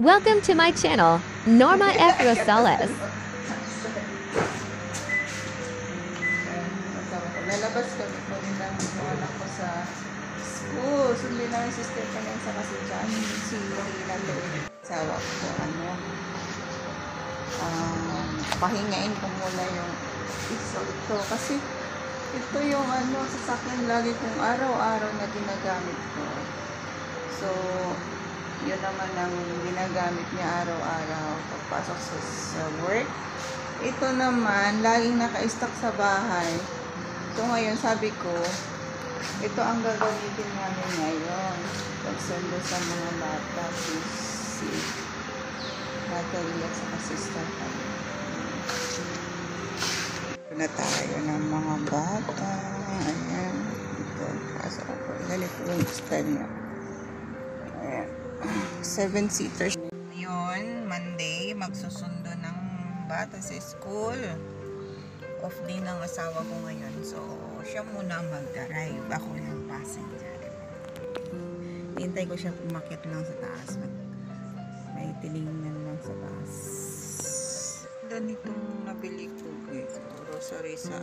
Welcome to my channel, Norma F. Rosales. Lalabas kami po rin lang yung anak ko sa school. Sundin lang yung sister ko yan sa kasi dyan. Si Lalo. Sawa ko pahingain ko muna yung isa ito. Kasi ito yung sasakyan lagi kong araw-araw na ginagamit ko. So, yun naman ang ginagamit niya araw-araw pagpasok sa work. Ito naman, laging naka-stock sa bahay. So ngayon, sabi ko, ito ang gagamitin namin ngayon. Pagsundo sa mga bata, si Natalie at saka sister ko. Ito na tayo ng mga bata. Ayan. Ito, pasok ako. Ganito yung style niya. Ayan. 7-seater. Ngayon, Monday, magsusundo ng bata sa school. Off din ng asawa ko ngayon. So, siya muna mag-drive. Ako yung passenger. Hintay ko siya pumakit lang sa taas. May tinignan lang sa taas. Ganitong nabili ko. Rosary sa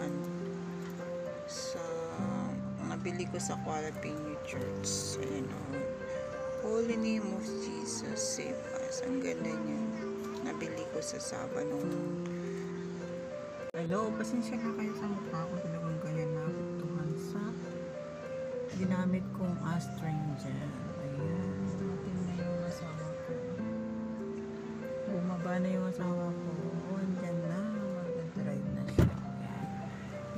nabili ko sa Qualipino Church. Ayan o. Holy name of Jesus, save us. Ang ganda niya. Nabili ko sa Sabado. Hello, pasensya na kayo sa mukha ko. Talagang ganyan na tuhan sa ginamit kong astringent. Ayan, natin na yung asawa ko. Bumaba na yung asawa ko. Andyan na, mag-drive na siya.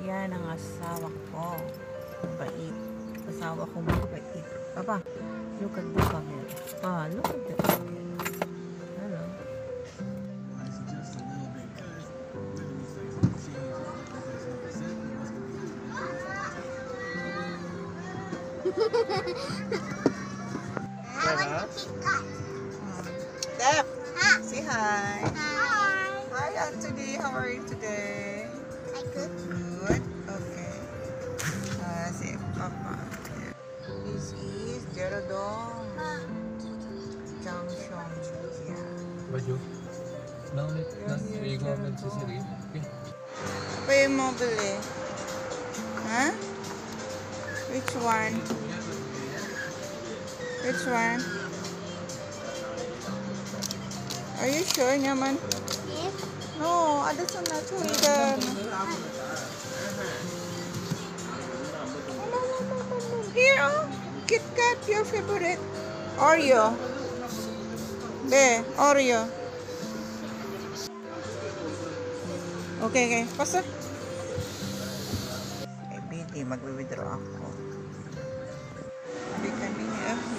Yan ang asawa ko. Mabait. Asawa ko mabait. Papa, look at the camera. Pa, look at the camera. Hello. Deb, say hi. Hi, Anthony. How are you today? Good. Good. Okay. Say Papa. This is Jerodong Junction. Yeah. Baju. Now we go and see. Okay. Pay mobile. Huh? Which one? Which one? Are you sure, Nyaman? Yes. No, that's not Sweden. Here, oh. Kit Kat, your favorite. Oreo. Oreo. Okay. Pasa. Hindi, mag-withdraw ako.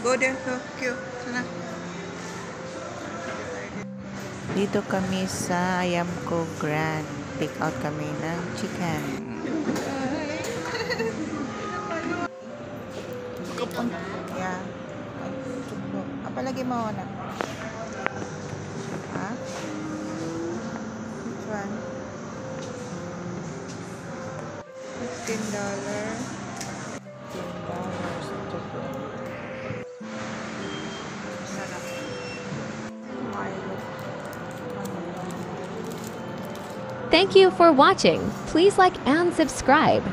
Go there, go. Sana. Dito kami sa Ayamco Grand. Take out kami ng chicken. Yeah. Apalagi mo na. Ha? Which one? $15. Thank you for watching. Please like and subscribe.